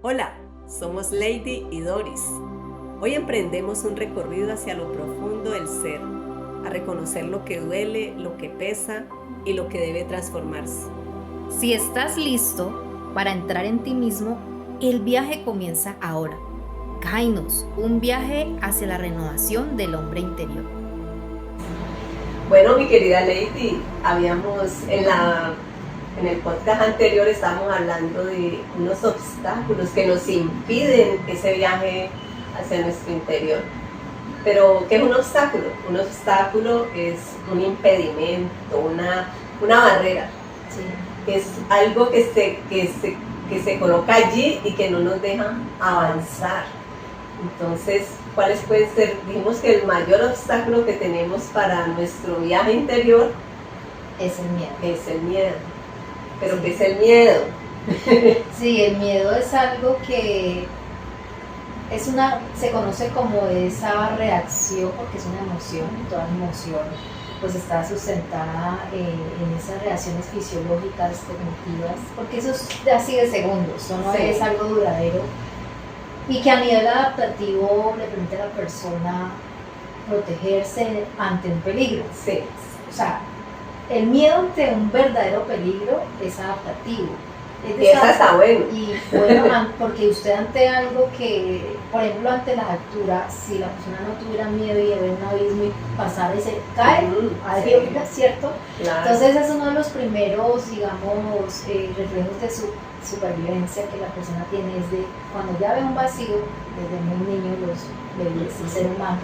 Hola, somos Lady y Doris. Hoy emprendemos un recorrido hacia lo profundo del ser, a reconocer lo que duele, lo que pesa y lo que debe transformarse. Si estás listo para entrar en ti mismo, el viaje comienza ahora. Kainos, un viaje hacia la renovación del hombre interior. Bueno, mi querida Lady, en el podcast anterior estábamos hablando de unos obstáculos que nos impiden ese viaje hacia nuestro interior. Pero, ¿qué es un obstáculo? Un obstáculo es un impedimento, una barrera. Sí. Es algo que se coloca allí y que no nos deja avanzar. Entonces, ¿cuáles pueden ser? Dijimos que el mayor obstáculo que tenemos para nuestro viaje interior Es el miedo. es el miedo. ¿Pero Sí. qué es el miedo? Sí, el miedo es algo que se conoce como esa reacción, porque es una emoción, toda emoción pues está sustentada en esas reacciones fisiológicas, cognitivas, porque eso es así de segundos, eso no Sí. es algo duradero, y que a nivel adaptativo le permite a la persona protegerse ante un peligro. Sí. O sea, el miedo ante un verdadero peligro es adaptativo. Y eso está bueno. Y bueno, porque usted ante algo que, por ejemplo, ante la altura, si la persona no tuviera miedo y ve un abismo y pasara y se cae, Sí. ¿cierto? Claro. Entonces es uno de los primeros, digamos, reflejos de su supervivencia que la persona tiene, es de cuando ya ve un vacío, desde muy niño los bebés, el ser humano,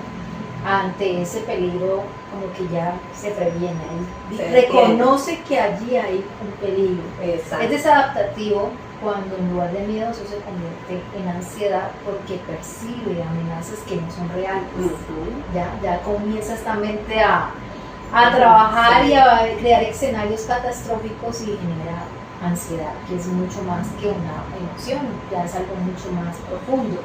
ante ese peligro como que ya se previene, reconoce que allí hay un peligro. Exacto. Es desadaptativo cuando en lugar de miedo eso se convierte en ansiedad porque percibe amenazas que no son reales. Ya comienza esta mente a trabajar y a crear escenarios catastróficos y genera ansiedad, que es mucho más que una emoción, ya es algo mucho más profundo.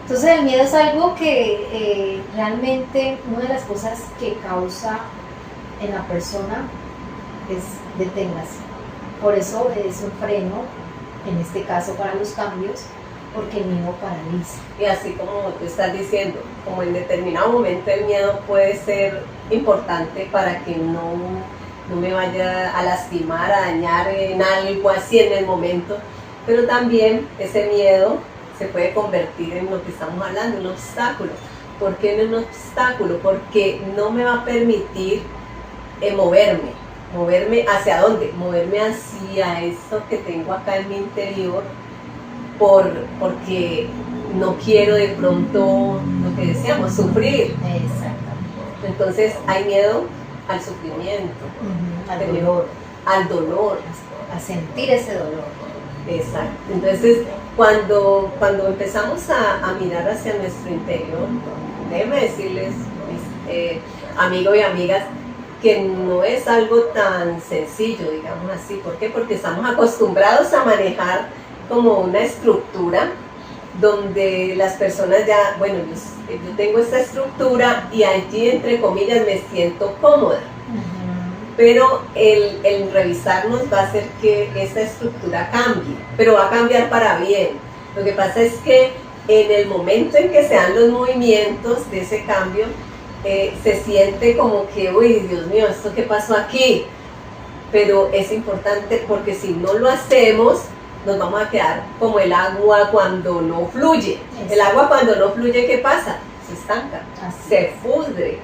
Entonces el miedo es algo que realmente una de las cosas que causa en la persona es deténgase. Por eso es un freno, en este caso para los cambios, porque el miedo paraliza. Y así como tú estás diciendo, como en determinado momento el miedo puede ser importante para que no me vaya a lastimar, a dañar en algo así en el momento, pero también ese miedo se puede convertir en lo que estamos hablando, un obstáculo. ¿Por qué no un obstáculo? Porque no me va a permitir moverme hacia dónde, moverme hacia eso que tengo acá en mi interior, porque no quiero de pronto, lo que decíamos, sufrir. Exactamente. Entonces hay miedo al sufrimiento, al dolor, a sentir ese dolor. Exacto. Entonces, cuando empezamos a mirar hacia nuestro interior, déjenme decirles, mis amigos y amigas, que no es algo tan sencillo, digamos así. ¿Por qué? Porque estamos acostumbrados a manejar como una estructura donde las personas ya, bueno, yo tengo esta estructura y allí, entre comillas, me siento cómoda. Pero el revisarnos va a hacer que esa estructura cambie, pero va a cambiar para bien. Lo que pasa es que en el momento en que se dan los movimientos de ese cambio, se siente como que, uy, Dios mío, ¿esto qué pasó aquí? Pero es importante porque si no lo hacemos, nos vamos a quedar como el agua cuando no fluye. El agua cuando no fluye, ¿qué pasa? Se estanca, se pudre.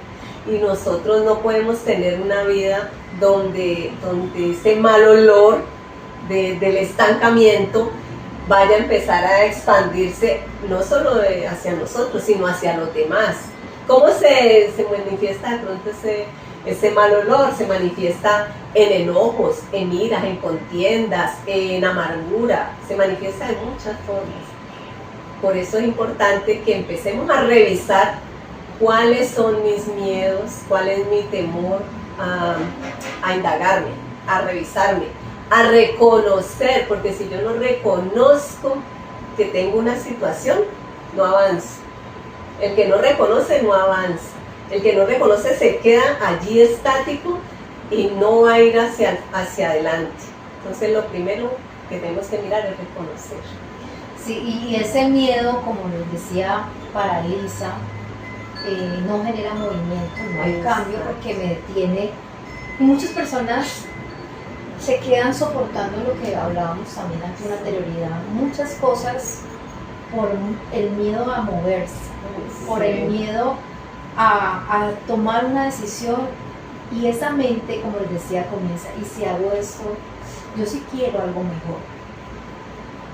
Y nosotros no podemos tener una vida donde ese mal olor del estancamiento vaya a empezar a expandirse, no solo hacia nosotros, sino hacia los demás. ¿Cómo se manifiesta de pronto ese mal olor? Se manifiesta en enojos, en iras, en contiendas, en amargura, se manifiesta de muchas formas. Por eso es importante que empecemos a revisar cuáles son mis miedos, cuál es mi temor, a indagarme, a revisarme, a reconocer, porque si yo no reconozco que tengo una situación, no avanzo. El que no reconoce no avanza. El que no reconoce se queda allí estático y no va a ir hacia adelante. Entonces lo primero que tenemos que mirar es reconocer. Sí, y ese miedo, como les decía, paraliza, no genera movimiento, no hay cambio porque me detiene. Y muchas personas se quedan soportando lo que hablábamos también ante una anterioridad, muchas cosas por el miedo a moverse, por el miedo a tomar una decisión, y esa mente, como les decía, comienza, y si hago esto, yo sí quiero algo mejor.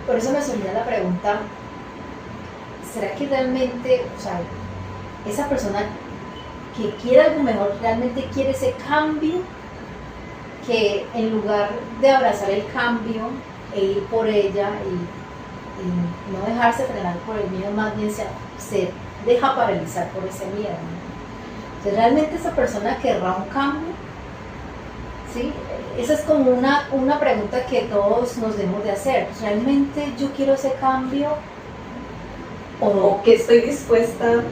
Por eso me surgía la pregunta, ¿será que realmente, o sea, esa persona que quiere algo mejor, realmente quiere ese cambio, que en lugar de abrazar el cambio e ir por ella y no dejarse frenar por el miedo, más bien se deja paralizar por ese miedo, ¿no? Entonces, ¿realmente esa persona querrá un cambio? ¿Sí? Esa es como una pregunta que todos nos debemos de hacer. ¿Realmente yo quiero ese cambio? ¿O qué estoy dispuesta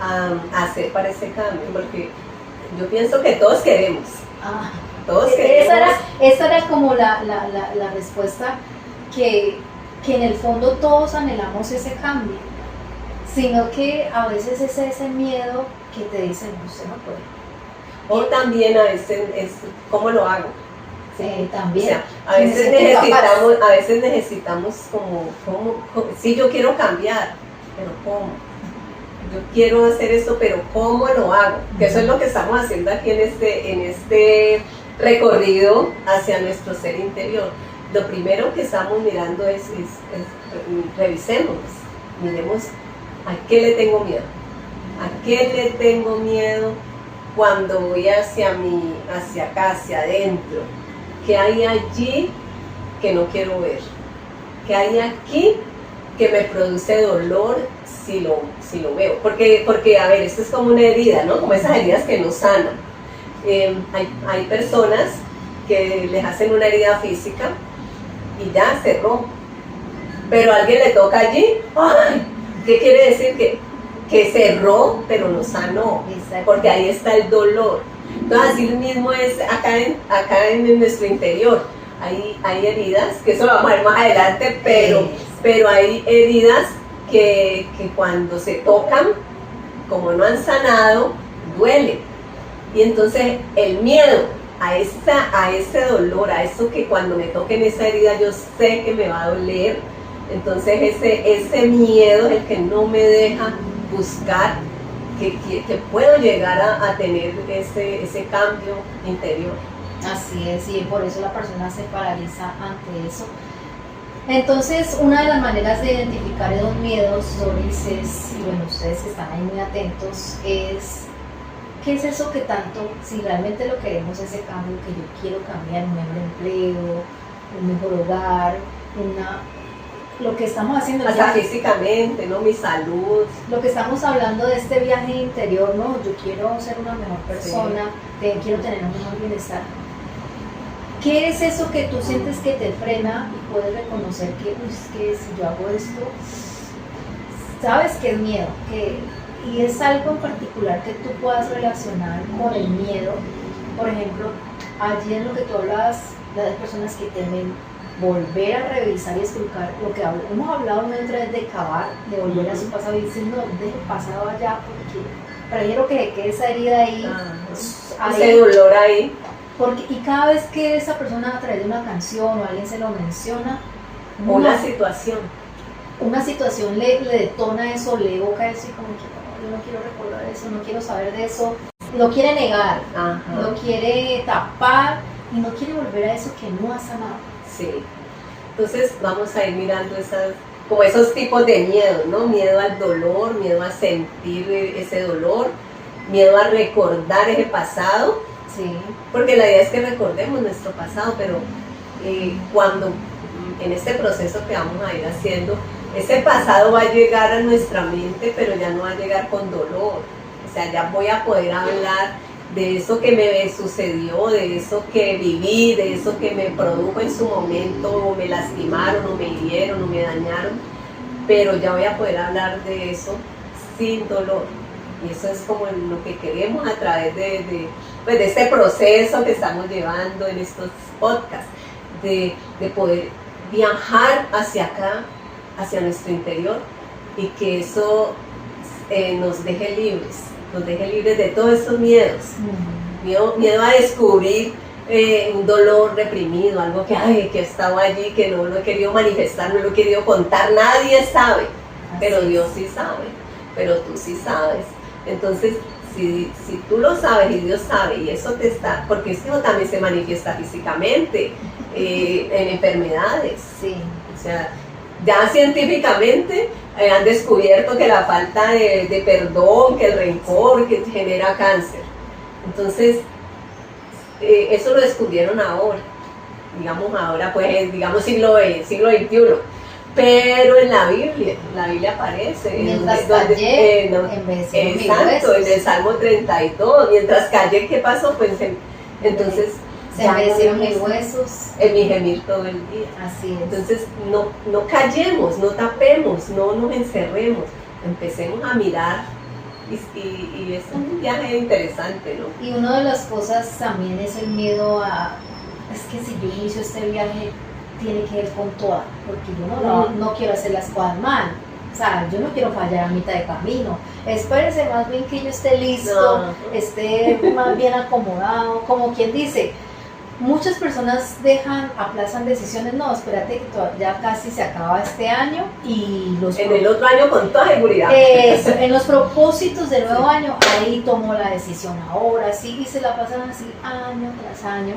a hacer para ese cambio? Porque yo pienso que todos queremos. Todos queremos. Esa era como la respuesta, que en el fondo todos anhelamos ese cambio, sino que a veces es ese miedo que te dice, no, usted no puede. O también a veces es, ¿cómo lo hago? También. O sea, a veces necesitamos como, sí, yo quiero cambiar, pero ¿cómo? Yo quiero hacer esto, pero ¿cómo lo hago? Que eso es lo que estamos haciendo aquí en este recorrido hacia nuestro ser interior. Lo primero que estamos mirando es revisemos, miremos a qué le tengo miedo. ¿A qué le tengo miedo cuando voy hacia acá, hacia adentro? ¿Qué hay allí que no quiero ver? ¿Qué hay aquí que me produce dolor si lo veo? Porque, a ver, esto es como una herida, ¿no? Como esas heridas que no sanan. Hay personas que les hacen una herida física y ya cerró. Pero a alguien le toca allí, ¡ay! ¿Qué quiere decir? Que cerró, pero no sanó, porque ahí está el dolor. Entonces, así mismo es acá en nuestro interior. Hay heridas, que eso lo vamos a ver más adelante, pero hay heridas que cuando se tocan, como no han sanado, duele. Y entonces el miedo a ese dolor, a eso que cuando me toquen esa herida yo sé que me va a doler, entonces ese miedo es el que no me deja buscar que puedo llegar a tener ese cambio interior. Así es, y por eso la persona se paraliza ante eso. Entonces, una de las maneras de identificar esos miedos, Doris, y bueno, ustedes que están ahí muy atentos, es ¿qué es eso que tanto, si realmente lo queremos, ese cambio que yo quiero cambiar, un mejor empleo, un mejor hogar, lo que estamos haciendo hasta físicamente, ¿no? Mi salud, lo que estamos hablando de este viaje interior, ¿no? Yo quiero ser una mejor persona, quiero tener un mejor bienestar. ¿Qué es eso que tú sientes que te frena y puedes reconocer que, es que si yo hago esto, sabes que es miedo, y es algo en particular que tú puedas relacionar con el miedo? Por ejemplo, allí en lo que tú hablas de las personas que temen volver a revisar y esculcar lo que hemos hablado una otra vez, de cavar, de volver a su pasado y decir, no, deje el pasado allá, porque prefiero que quede esa herida ahí, ese dolor ahí. Y cada vez que esa persona a través de una canción o alguien se lo menciona, una situación le detona eso, le evoca eso, y como que no, yo no quiero recordar eso, no quiero saber de eso, lo quiere negar, lo quiere tapar y no quiere volver a eso que no ha sanado. Sí, entonces vamos a ir mirando como esos tipos de miedo, ¿no? Miedo al dolor, miedo a sentir ese dolor, miedo a recordar ese pasado. Sí. Porque la idea es que recordemos nuestro pasado, pero cuando en este proceso que vamos a ir haciendo, ese pasado va a llegar a nuestra mente, pero ya no va a llegar con dolor. O sea, ya voy a poder hablar de eso que me sucedió, de eso que viví, de eso que me produjo en su momento, o me lastimaron, o me hirieron, o me dañaron, pero ya voy a poder hablar de eso sin dolor. Y eso es como lo que queremos a través de este proceso que estamos llevando en estos podcasts, de poder viajar hacia acá hacia nuestro interior y que eso nos deje libres de todos esos miedos. Miedo a descubrir un dolor reprimido, algo que estaba allí, que no lo he querido manifestar, no lo he querido contar, nadie sabe, pero Dios sí sabe, pero tú sí sabes. Entonces, si tú lo sabes y Dios sabe, y eso te está, porque eso también se manifiesta físicamente, en enfermedades. Sí. O sea, ya científicamente han descubierto que la falta de perdón, que el rencor, que genera cáncer. Entonces, eso lo descubrieron ahora, pues, siglo XXI. Pero en la Biblia aparece. Mientras callé, exacto, en el Salmo 32. Mientras callé, ¿qué pasó? Pues entonces se envejecieron mis huesos. En mi gemir todo el día. Así es. Entonces no callemos, no tapemos, no nos encerremos. Empecemos a mirar. Y es un viaje interesante, ¿no? Y una de las cosas también es el miedo es que si yo inicio este viaje tiene que ver con toda, porque yo no quiero hacer las cosas mal, o sea, yo no quiero fallar a mitad de camino. Espérese más bien que yo esté listo, esté más bien acomodado, como quien dice. Muchas personas aplazan decisiones, no, espérate que ya casi se acaba este año y en el otro año con toda seguridad. En los propósitos del nuevo año, ahí tomo la decisión ahora, sí, y se la pasan así año tras año,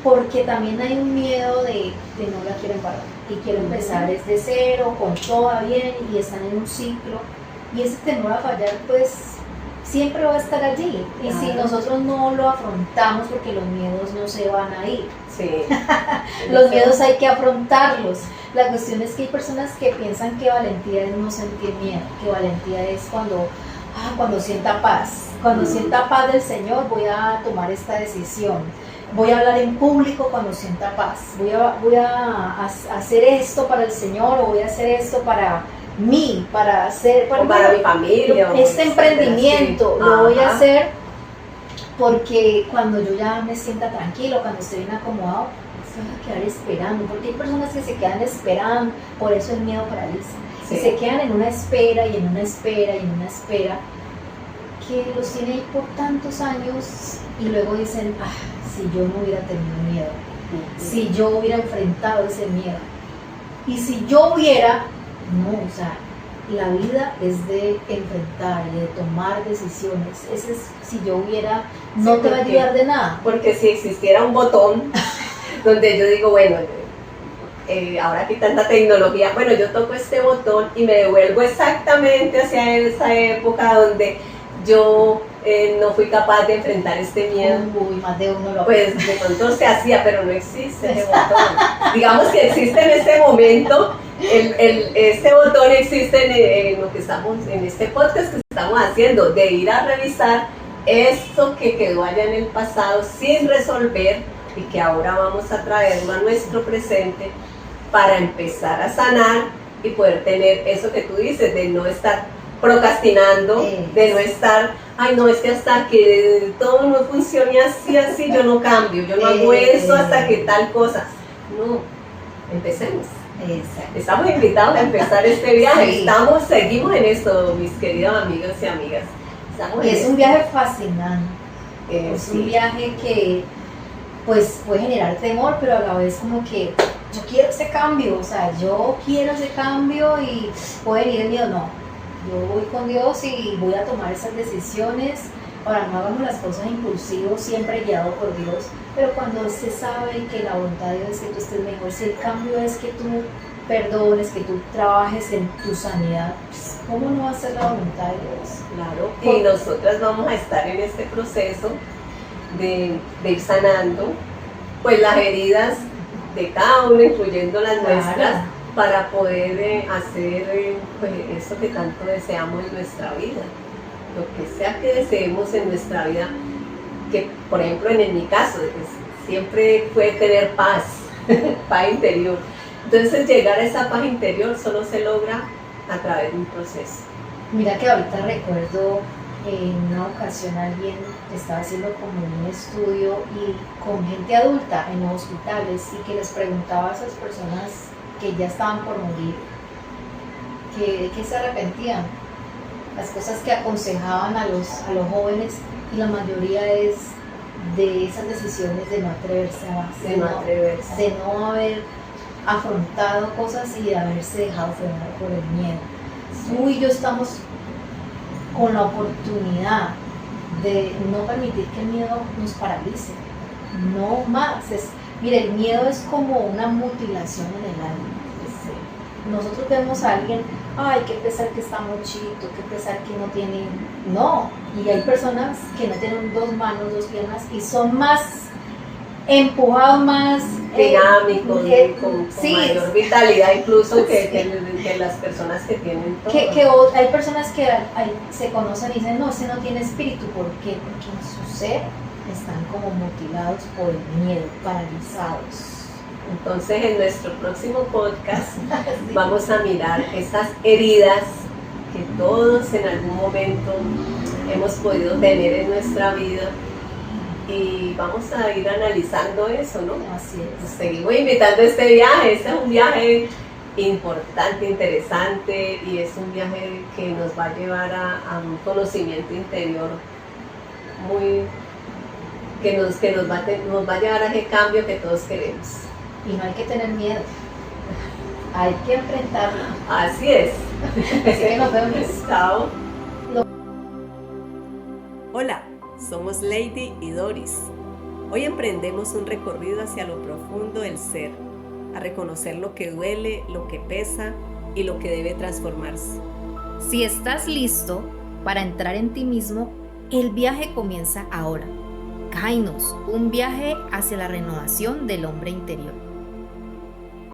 porque también hay un miedo de no la quiero embarrar y quiero empezar desde cero, con todo bien, y están en un ciclo, y ese temor a fallar, pues, siempre va a estar allí, y claro, si nosotros no lo afrontamos, porque los miedos no se van a ir, sí. Los miedos hay que afrontarlos. La cuestión es que hay personas que piensan que valentía es no sentir miedo, que valentía es cuando sienta paz, sienta paz del Señor, voy a tomar esta decisión, voy a hablar en público cuando sienta paz, voy a hacer esto para el Señor, o voy a hacer esto para mí, para mi familia, este emprendimiento, lo voy a hacer porque cuando yo ya me sienta tranquilo, cuando esté bien acomodado, se van a quedar esperando, porque hay personas que se quedan esperando, por eso el miedo paraliza, sí, y se quedan en una espera y en una espera y en una espera que los tiene ahí por tantos años, y luego dicen, si yo no hubiera tenido miedo, si yo hubiera enfrentado ese miedo, y si yo hubiera. No, o sea, la vida es de enfrentar y de tomar decisiones. Si yo hubiera, no te va a ayudar de nada. Porque si existiera un botón donde yo digo, bueno, ahora que hay tanta tecnología, bueno, yo toco este botón y me devuelvo exactamente hacia esa época donde yo no fui capaz de enfrentar este miedo. Más de uno lo pues de pronto se hacía, pero no existe ese botón. Digamos que existe en este momento, este botón existe en lo que estamos, en este podcast que estamos haciendo, de ir a revisar eso que quedó allá en el pasado sin resolver y que ahora vamos a traerlo a nuestro presente para empezar a sanar y poder tener eso que tú dices, de no estar procrastinando, de no estar, no, es que hasta que todo no funcione así, yo no cambio, yo no hago eso hasta que tal cosa. No, empecemos. Exacto. Estamos invitados a empezar este viaje, sí, seguimos en esto, mis queridos amigos y amigas. Y es un viaje fascinante, es un viaje que pues puede generar temor, pero a la vez como que yo quiero ese cambio, o sea, yo quiero ese cambio y puede venir el miedo, no. Yo voy con Dios y voy a tomar esas decisiones. Ahora, no hagamos las cosas impulsivos, siempre guiado por Dios, pero cuando se sabe que la voluntad de Dios es que tú estés mejor, si el cambio es que tú perdones, que tú trabajes en tu sanidad, pues, ¿cómo no va a ser la voluntad de Dios? Claro, y nosotras vamos a estar en este proceso de ir sanando, pues las heridas de cada uno, incluyendo las nuestras, para poder hacer pues, eso que tanto deseamos en nuestra vida, lo que sea que deseemos en nuestra vida, que por ejemplo en mi caso, siempre fue tener paz, paz interior. Entonces llegar a esa paz interior solo se logra a través de un proceso. Mira que ahorita recuerdo en una ocasión alguien estaba haciendo como un estudio y con gente adulta en los hospitales y que les preguntaba a esas personas que ya estaban por morir, que se arrepentían, las cosas que aconsejaban a los jóvenes, y la mayoría es de esas decisiones de no atreverse a más, de no haber afrontado cosas y de haberse dejado frenar por el miedo. Tú y yo estamos con la oportunidad de no permitir que el miedo nos paralice, no más. Mire, el miedo es como una mutilación en el alma. Nosotros vemos a alguien, ay, qué pesar que está mochito, qué pesar que no tiene, no, y hay personas que no tienen 2 manos, 2 piernas y son más empujados, más dinámicos, con mayor vitalidad incluso que las personas que tienen todo. Que hay personas que se conocen y dicen, no, ese no tiene espíritu. ¿Por qué? Porque en su ser están como mutilados por el miedo, paralizados. Entonces, en nuestro próximo podcast vamos a mirar esas heridas que todos en algún momento hemos podido tener en nuestra vida, y vamos a ir analizando eso, ¿no? Así es. Nos seguimos invitando a este viaje. Este es un viaje importante, interesante, y es un viaje que nos va a llevar a un conocimiento interior que nos va a llevar a ese cambio que todos queremos. Y no hay que tener miedo, hay que enfrentarlo. Así es. Así que nos vemos. Chao. Hola, somos Lady y Doris. Hoy emprendemos un recorrido hacia lo profundo del ser, a reconocer lo que duele, lo que pesa y lo que debe transformarse. Si estás listo para entrar en ti mismo, el viaje comienza ahora. Kainos, un viaje hacia la renovación del hombre interior.